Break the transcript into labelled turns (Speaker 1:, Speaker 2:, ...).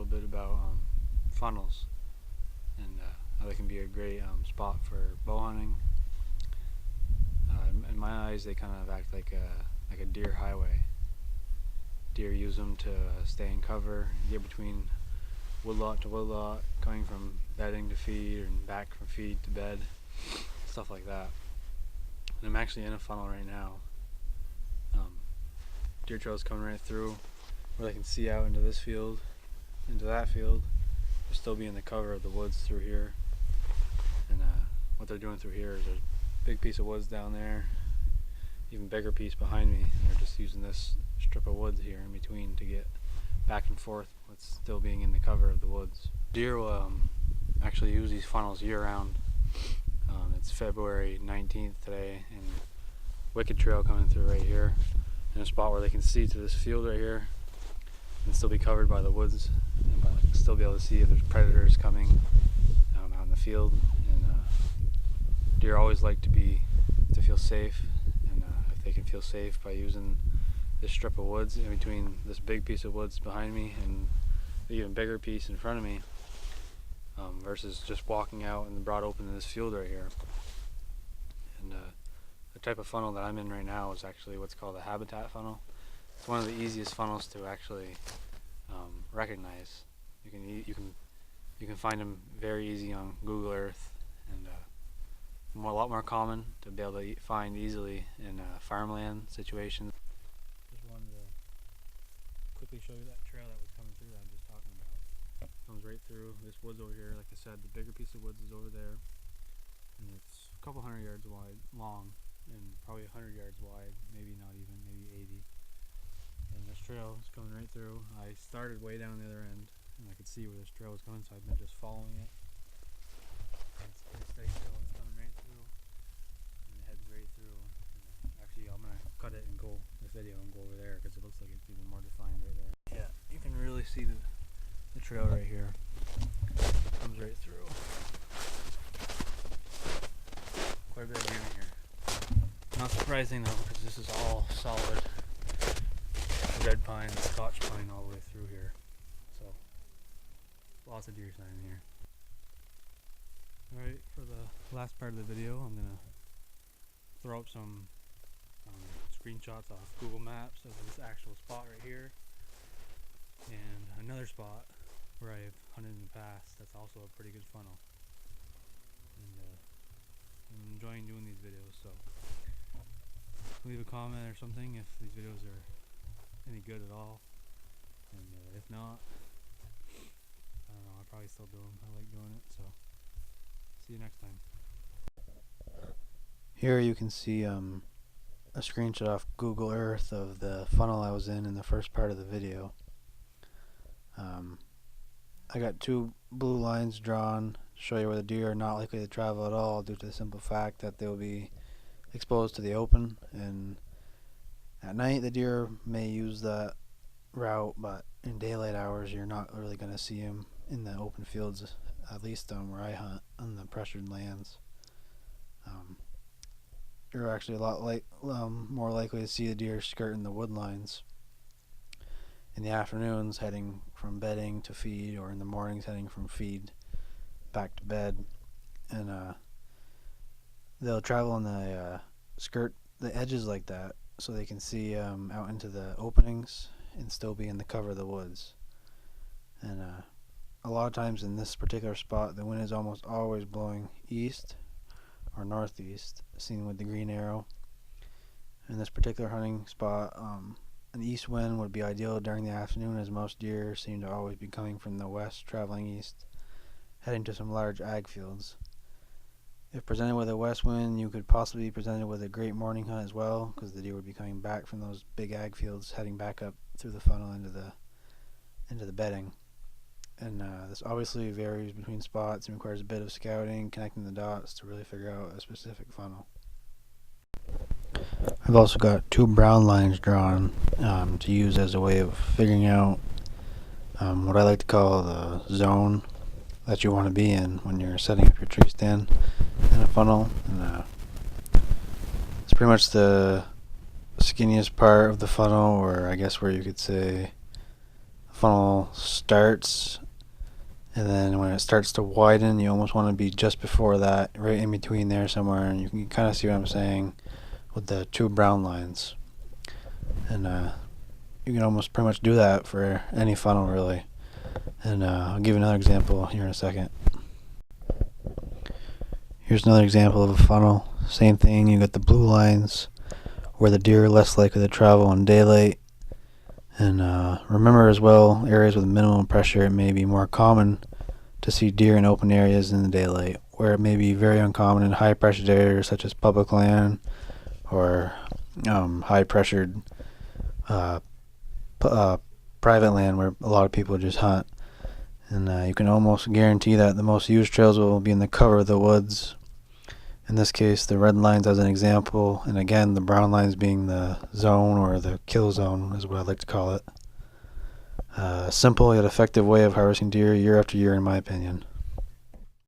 Speaker 1: bit about funnels and how they can be a great spot for bow hunting. In my eyes, they kind of act like a deer highway. Deer use them to stay in cover, get between woodlot to woodlot, coming from bedding to feed and back from feed to bed, stuff like that. And I'm actually in a funnel right now. Deer trails coming right through where they can see out into this field, into that field. They'll still be in the cover of the woods through here. And what they're doing through here is a big piece of woods down there, even bigger piece behind me, and they're just using this strip of woods here in between to get back and forth with still being in the cover of the woods. Deer will actually use these funnels year round. It's February 19th today, and Wicked Trail coming through right here in a spot where they can see to this field right here and still be covered by the woods, and still be able to see if there's predators coming out in the field. And deer always like to feel safe, and if they can feel safe by using this strip of woods in between this big piece of woods behind me and the even bigger piece in front of me, versus just walking out in the broad open in this field right here. And the type of funnel that I'm in right now is actually what's called a habitat funnel. It's one of the easiest funnels to actually recognize. You can find them very easy on Google Earth, and a lot more common to be able to find easily in farmland situations. Just wanted to quickly show you that trail that was coming through that I'm just talking about. Comes right through this woods over here. Like I said, the bigger piece of woods is over there, and it's a couple hundred yards long, and probably 100 yards wide, maybe not even, maybe 80. And this trail is coming right through. I started way down the other end, and I could see where this trail was coming, so I've been just following it. And it's pretty steady still. It's coming right through, and it heads right through. Actually, I'm gonna cut it and go this video and go over there because it looks like it's even more defined right there. Yeah, you can really see the trail right here. Comes right through. Quite a bit of unit here. Not surprising though, because this is all solid red pine, Scotch pine all the way through here. So lots of deer sign here. Alright, for the last part of the video, I'm gonna throw up some screenshots off Google Maps of this actual spot right here, and another spot where I've hunted in the past that's also a pretty good funnel. And I'm enjoying doing these videos, so leave a comment or something if these videos are any good at all, and if not, I don't know, I'll probably still do them. I like doing it, so see you next time. Here you can see a screenshot off Google Earth of the funnel I was in the first part of the video. I got two blue lines drawn to show you where the deer are not likely to travel at all, due to the simple fact that they will be exposed to the open, and at night the deer may use that route, but in daylight hours you're not really going to see them in the open fields, at least where I hunt on the pressured lands. You're actually a lot more likely to see the deer skirting the wood lines in the afternoons, heading from bedding to feed, or in the mornings heading from feed back to bed. And they'll travel on the skirt the edges like that, so they can see out into the openings and still be in the cover of the woods. And a lot of times in this particular spot, the wind is almost always blowing east or northeast, seen with the green arrow. In this particular hunting spot, an east wind would be ideal during the afternoon, as most deer seem to always be coming from the west, traveling east, heading to some large ag fields. If presented with a west wind, you could possibly be presented with a great morning hunt as well, because the deer would be coming back from those big ag fields, heading back up through the funnel into the bedding. And this obviously varies between spots and requires a bit of scouting, connecting the dots to really figure out a specific funnel. I've also got two brown lines drawn to use as a way of figuring out what I like to call the zone that you want to be in when you're setting up your tree stand in a funnel. And it's pretty much the skinniest part of the funnel, or I guess where you could say funnel starts, and then when it starts to widen, you almost want to be just before that, right in between there somewhere, and you can kind of see what I'm saying with the two brown lines. And you can almost pretty much do that for any funnel, really. And I'll give you another example here in a second. Here's another example of a funnel. Same thing, you got the blue lines where the deer are less likely to travel in daylight. And remember as well, areas with minimum pressure, it may be more common to see deer in open areas in the daylight, where it may be very uncommon in high pressured areas such as public land or high pressured private land where a lot of people just hunt. And you can almost guarantee that the most used trails will be in the cover of the woods. In this case, the red lines as an example, and again, the brown lines being the zone, or the kill zone is what I like to call it. A simple yet effective way of harvesting deer year after year, in my opinion.